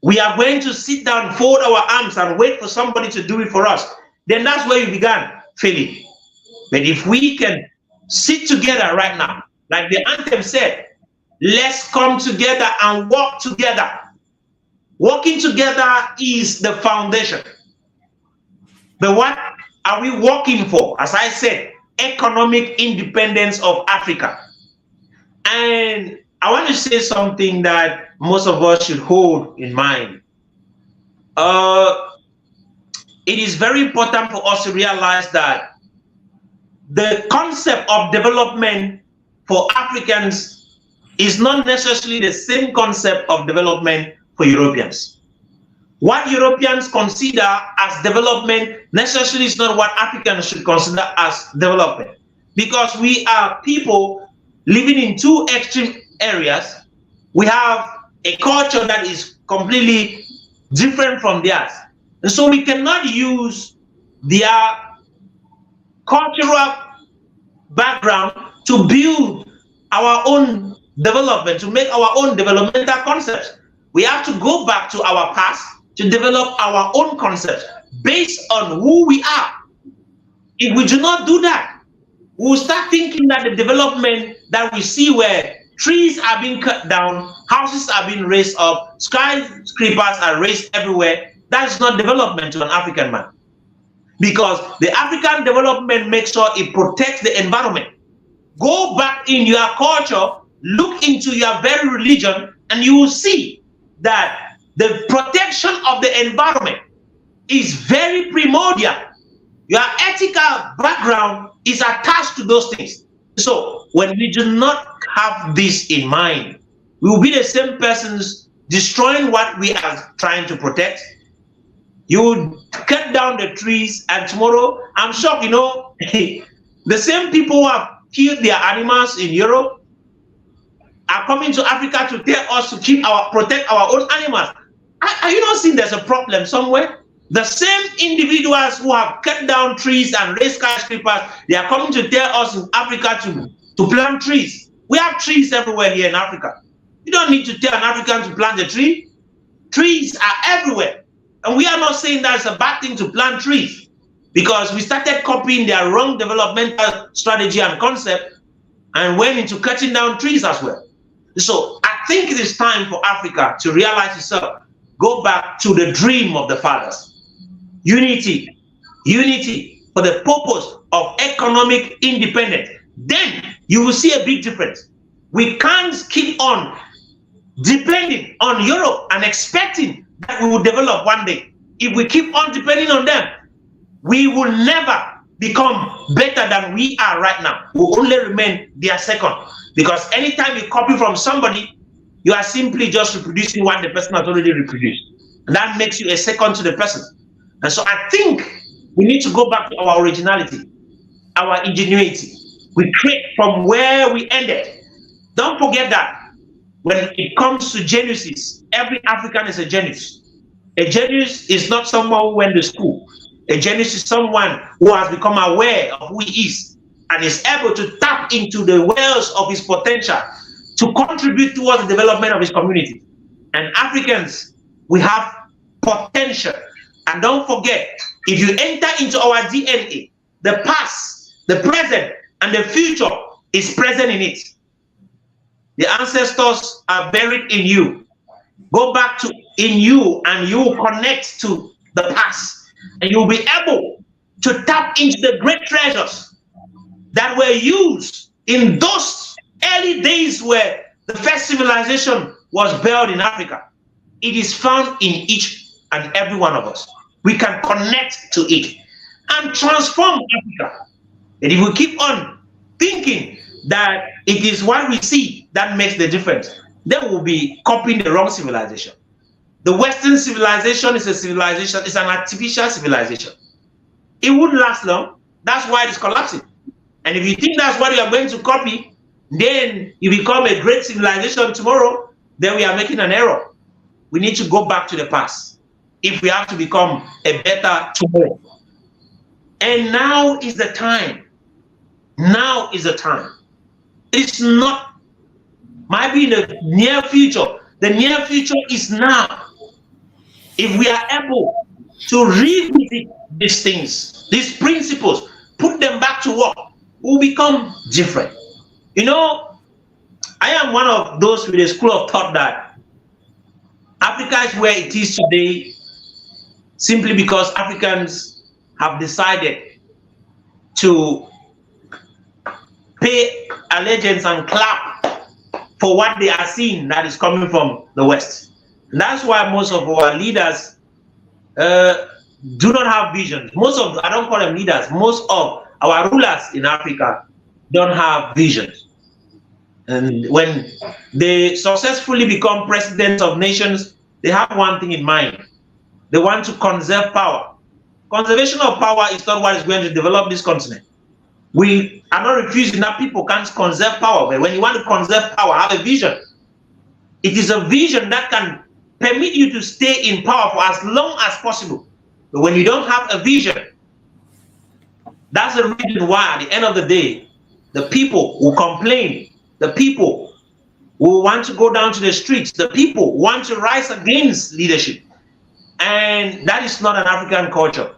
we are going to sit down, fold our arms, and wait for somebody to do it for us, then that's where you began failing. But if we can sit together right now, like the anthem said, let's come together and work together. Working together is the foundation. But what are we working for? As I said, economic independence of Africa. And I want to say something that most of us should hold in mind. It is very important for us to realize that the concept of development for Africans is not necessarily the same concept of development for Europeans. What Europeans consider as development necessarily is not what Africans should consider as development, because we are people living in two extreme areas. We have a culture that is completely different from theirs. And so we cannot use their cultural background to build our own development, to make our own developmental concepts. We have to go back to our past to develop our own concepts based on who we are. If we do not do that, we will start thinking that the development that we see where trees are being cut down, houses are being raised up, skyscrapers are raised everywhere, that's not development to an African man. Because the African development makes sure it protects the environment. Go back in your culture, look into your very religion, and you will see that the protection of the environment is very primordial. Your ethical background is attached to those things. So when we do not have this in mind, we will be the same persons destroying what we are trying to protect. You would cut down the trees, and tomorrow, I'm shocked, the same people who have killed their animals in Europe are coming to Africa to tell us to protect our own animals. Are you not seeing there's a problem somewhere? The same individuals who have cut down trees and raised skyscrapers, they are coming to tell us in Africa to plant trees. We have trees everywhere here in Africa. You don't need to tell an African to plant a tree. Trees are everywhere. And we are not saying that it's a bad thing to plant trees, because we started copying their wrong developmental strategy and concept and went into cutting down trees as well. So I think it is time for Africa to realize itself, go back to the dream of the fathers. Unity for the purpose of economic independence. Then you will see a big difference. We can't keep on depending on Europe and expecting that we will develop one day. If we keep on depending on them, we will never become better than we are right now. We will only remain their second. Because anytime you copy from somebody, you are simply just reproducing what the person has already reproduced. And that makes you a second to the person. And so I think we need to go back to our originality, our ingenuity. We create from where we ended. Don't forget that when it comes to genuses, every African is a genius. A genius is not someone who went to school. A genius is someone who has become aware of who he is and is able to tap into the wells of his potential to contribute towards the development of his community. And Africans, we have potential. And don't forget, if you enter into our DNA, the past, the present, and the future is present in it. The ancestors are buried in you. Go back to in you, and you will connect to the past, and you'll be able to tap into the great treasures that were used in those early days where the first civilization was built in Africa. It is found in each and every one of us. We can connect to it and transform Africa. And if we keep on thinking that it is what we see that makes the difference, then we'll be copying the wrong civilization. The Western civilization is a civilization, it's an artificial civilization. It wouldn't last long. That's why it's collapsing. And if you think that's what you are going to copy, then you become a great civilization tomorrow, then we are making an error. We need to go back to the past if we have to become a better tomorrow. And now is the time. Now is the time. It's not, might be in the near future. The near future is now. If we are able to revisit these things, these principles, put them back to work, we'll become different. You know, I am one of those with a school of thought that Africa is where it is today simply because Africans have decided to pay allegiance and clap for what they are seeing that is coming from the West. And that's why most of our leaders do not have vision. I don't call them leaders, most of our rulers in Africa don't have vision. And when they successfully become presidents of nations, they have one thing in mind. They want to conserve power. Conservation of power is not what is going to develop this continent. We are not refusing that people can't conserve power, but when you want to conserve power, have a vision. It is a vision that can permit you to stay in power for as long as possible. But when you don't have a vision, that's the reason why at the end of the day, the people will complain. The people We want to go down to the streets. The people want to rise against leadership. And that is not an African culture.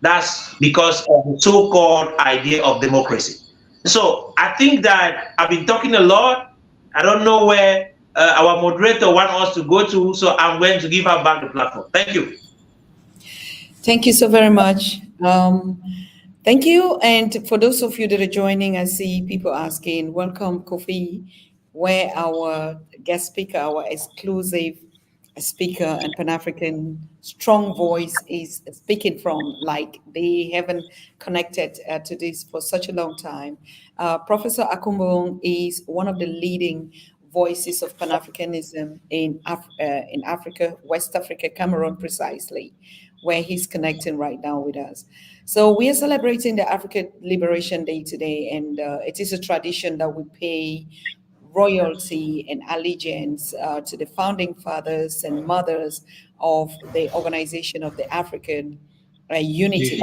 That's because of the so-called idea of democracy. So I think that I've been talking a lot. I don't know where our moderator wants us to go to, so I'm going to give her back the platform. Thank you. Thank you so very much. Thank you. And for those of you that are joining, I see people asking, welcome, Kofi, where our guest speaker, our exclusive speaker and Pan-African strong voice is speaking from, like they haven't connected to this for such a long time. Professor Akumbong is one of the leading voices of Pan-Africanism in Africa, West Africa, Cameroon precisely, where he's connecting right now with us. So we are celebrating the African Liberation Day today, and it is a tradition that we pay royalty and allegiance to the founding fathers and mothers of the Organization of the African Unity.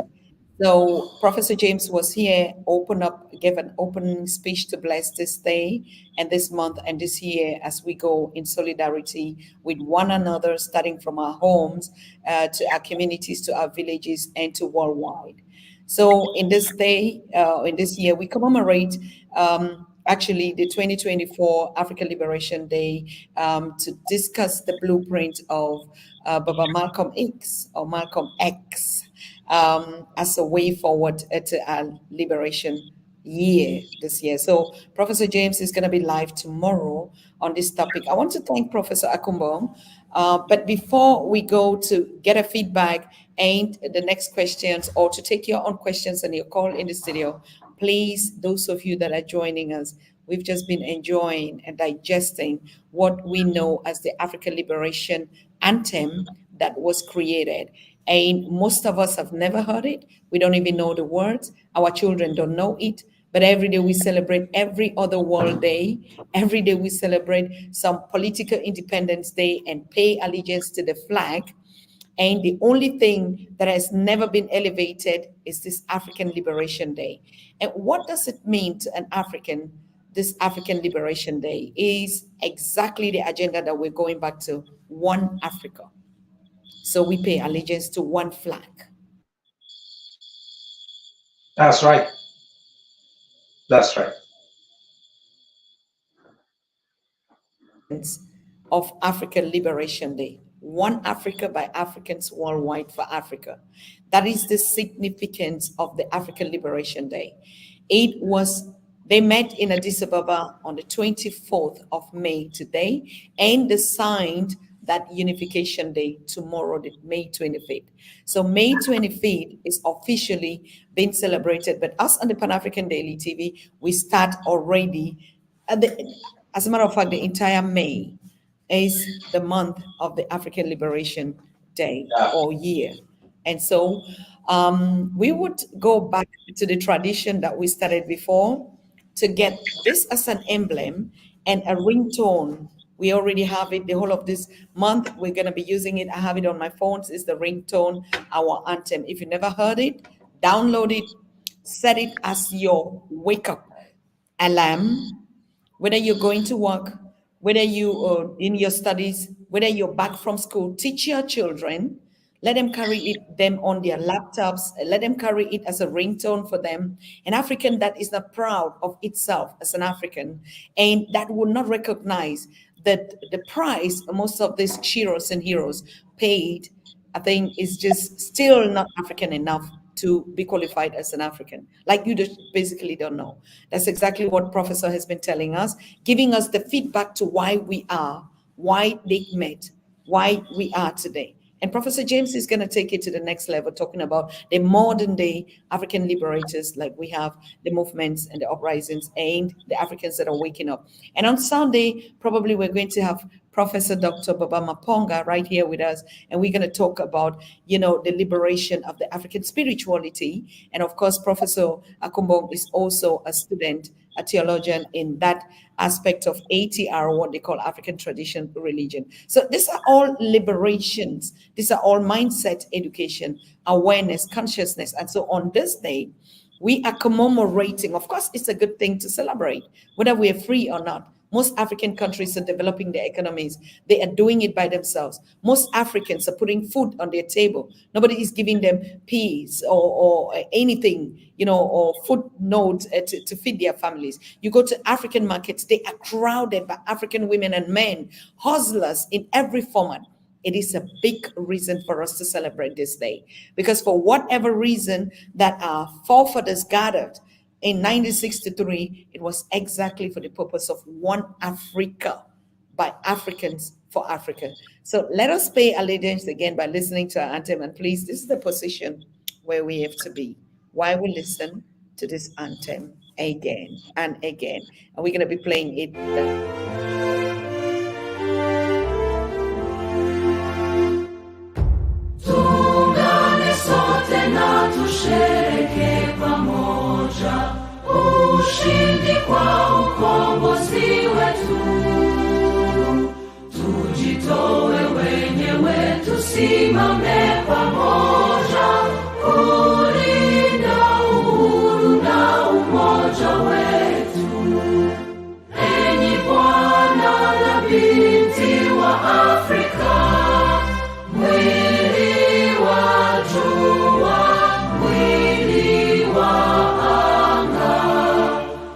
So Professor James was here, gave an opening speech to bless this day and this month and this year as we go in solidarity with one another, starting from our homes to our communities, to our villages, and to worldwide. So in this day, in this year, we commemorate actually the 2024 African Liberation Day to discuss the blueprint of Baba Malcolm X or Malcolm X as a way forward to our liberation year this year. So Professor James is going to be live tomorrow on this topic. I want to thank Professor Akumbong. But before we go to get a feedback and the next questions, or to take your own questions and your call in the studio, please, those of you that are joining us, we've just been enjoying and digesting what we know as the African Liberation Anthem that was created. And most of us have never heard it. We don't even know the words. Our children don't know it. But every day we celebrate every other World Day. Every day we celebrate some political independence day and pay allegiance to the flag. And the only thing that has never been elevated is this African Liberation Day. And what does it mean to an African? This African Liberation Day is exactly the agenda that we're going back to: one Africa. So we pay allegiance to one flag. That's right. That's right. Of African Liberation Day. One Africa by Africans worldwide for Africa. That is the significance of the African Liberation Day. They met in Addis Ababa on the 24th of May today, and they signed that Unification Day tomorrow, May 25th. So May 25th is officially being celebrated, but us on the Pan-African Daily TV, we start already. As a matter of fact, the entire May is the month of the African Liberation Day or year. And so we would go back to the tradition that we started before to get this as an emblem and a ringtone. We already have it the whole of this month. We're going to be using it. I have it on my phones. It's the ringtone, our anthem. If you never heard it, download it, set it as your wake up alarm, whether you're going to work, whether you are in your studies, whether you're back from school. Teach your children. Let them carry them on their laptops. Let them carry it as a ringtone for them. An African that is not proud of itself as an African and that will not recognize that the price most of these sheroes and heroes paid, I think, is just still not African enough to be qualified as an African. Like you just basically don't know. That's exactly what Professor has been telling us, giving us the feedback to why we are, why they met, why we are today. And Professor James is going to take it to the next level, talking about the modern day African liberators, like we have the movements and the uprisings and the Africans that are waking up. And on Sunday, probably we're going to have Professor Dr. Baba Maponga right here with us, and we're going to talk about, the liberation of the African spirituality. And of course, Professor Akumbong is also a student, a theologian in that aspect of ATR, what they call African tradition religion. So these are all liberations. These are all mindset education, awareness, consciousness. And so on this day, we are commemorating. Of course, it's a good thing to celebrate, whether we are free or not. Most African countries are developing their economies. They are doing it by themselves. Most Africans are putting food on their table. Nobody is giving them peas or anything, or food notes to feed their families. You go to African markets, they are crowded by African women and men, hustlers in every format. It is a big reason for us to celebrate this day, because for whatever reason that our forefathers gathered in 1963, it was exactly for the purpose of one Africa, by Africans for Africa. So let us pay allegiance again by listening to our anthem. And please, this is the position where we have to be while we listen to this anthem again and again. And we're going to be playing it. Tuungane sote na tushereke pamoja ushindi kwa ukombozi wetu. Tujitoe wenyewe, tusimame pamoja kulinda uhuru na umoja wetu. Enyi Bwana na binti wa Afrika, mwili wa jua, mwili wa anga,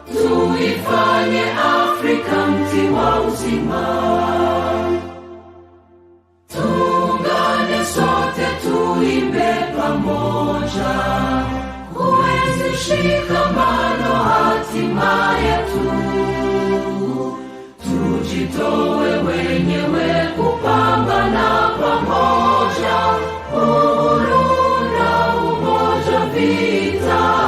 tuifanye Afrika mti wa uzima. Tuungane sote, tuimbe pamoja, kuenzi shikamano hatima yetu. Tujitoe wenyewe kupambana pamoja, uhuru na umoja vitawale.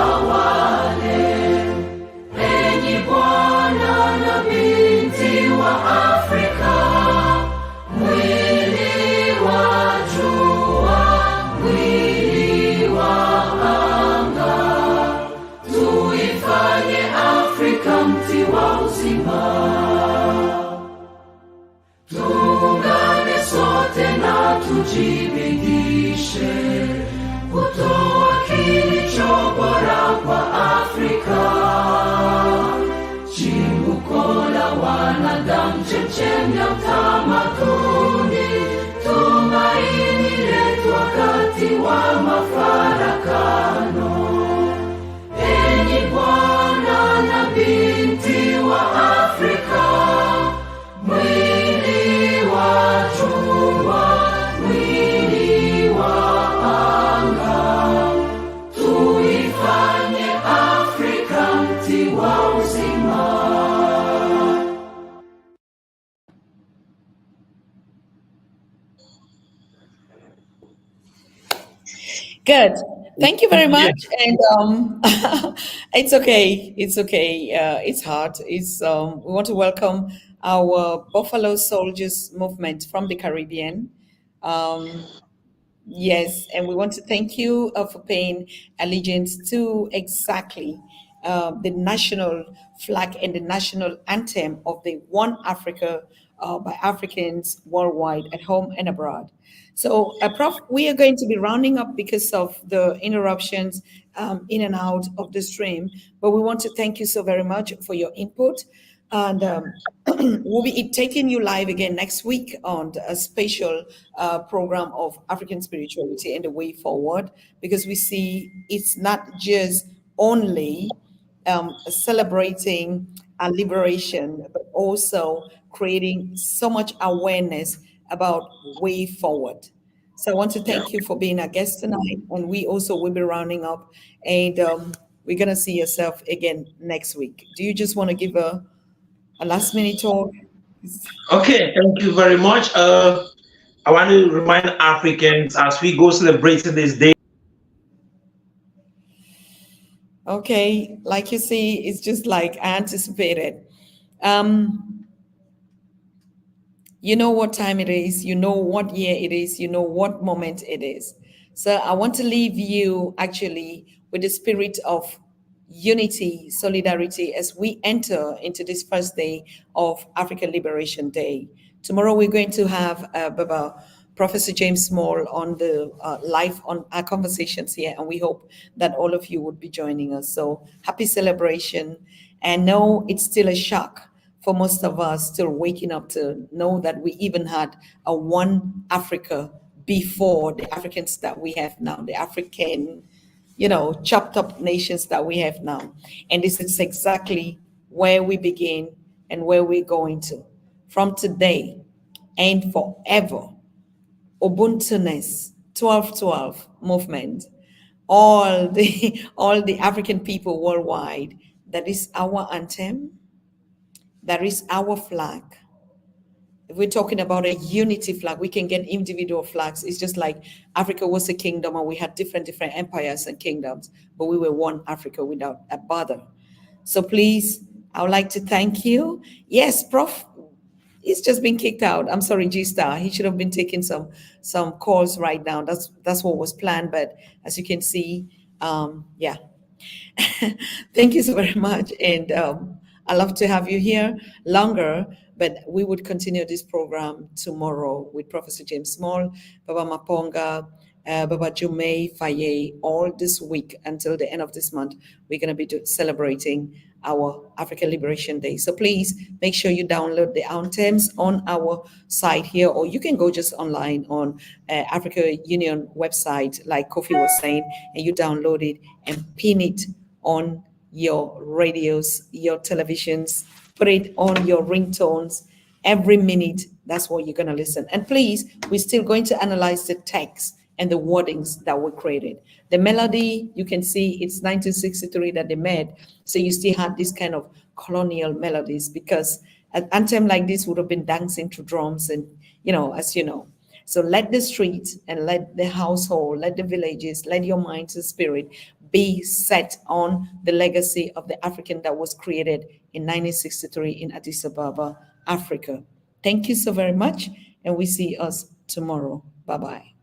Enyi Bwana na binti wa Afrika, mwili wa jua, mwili wa anga, tuifanye Afrika mti wa uzima. Tuungane sote na tujibidishe kutoa kilicho bora kwa Afrika, chimbuko la wanadamu, chemchemi ya utamaduni, tumaini letu wakati wa mafarakano. Enyi Bwana na binti wa Afrika, mwili wa jua, mwili wa anga, tuifanye Afrika mti wa uzima. Good. Thank you very much. And it's okay. It's okay. It's hard. We want to welcome our Buffalo Soldiers movement from the Caribbean. Yes, and we want to thank you for paying allegiance to exactly the national flag and the national anthem of the One Africa by Africans worldwide, at home and abroad. So, Prof, we are going to be rounding up because of the interruptions in and out of the stream, but we want to thank you so very much for your input. And we'll be taking you live again next week on a special program of African spirituality and the way forward, because we see it's not just only celebrating our liberation, but also creating so much awareness about way forward. So I want to thank you for being our guest tonight, and we also will be rounding up, and we're gonna see yourself again next week. Do you just want to give a last minute talk? Okay, thank you very much. I want to remind Africans as we go celebrating this day. Okay, like you see, it's just like I anticipated. You know what time it is, you know what year it is, you know what moment it is. So I want to leave you actually with the spirit of unity, solidarity as we enter into this first day of African Liberation Day. Tomorrow we're going to have Professor James Small on the live on our conversations here, and we hope that all of you would be joining us. So happy celebration, and no, it's still a shock for most of us still waking up to know that we even had a one Africa before the Africans that we have now, the African, chopped up nations that we have now. And this is exactly where we begin and where we're going to. From today and forever, Ubuntu-ness, 1212 movement, all the African people worldwide, that is our anthem, that is our flag. If we're talking about a unity flag, we can get individual flags. It's just like Africa was a kingdom and we had different empires and kingdoms, but we were one Africa without a bother. So please, I would like to thank you. Yes, Prof, he's just been kicked out. I'm sorry, G-Star. He should have been taking some calls right now. That's what was planned. But as you can see, yeah. Thank you so very much. And I love to have you here longer, but we would continue this program tomorrow with Professor James Small, Baba Maponga, Baba Jumei Faye, all this week until the end of this month. We're going to be celebrating our African Liberation Day. So please make sure you download the anthems on our site here, or you can go just online on Africa Union website, like Kofi was saying, and you download it and pin it on your radios, your televisions, put it on your ringtones every minute. That's what you're going to listen. And please, we're still going to analyze the text and the wordings that were created. The melody, you can see it's 1963 that they made. So you still had this kind of colonial melodies, because an anthem like this would have been dancing to drums and, as you know. So let the streets and let the household, let the villages, let your mind and spirit be set on the legacy of the African that was created in 1963 in Addis Ababa, Africa. Thank you so very much. And we see us tomorrow. Bye-bye.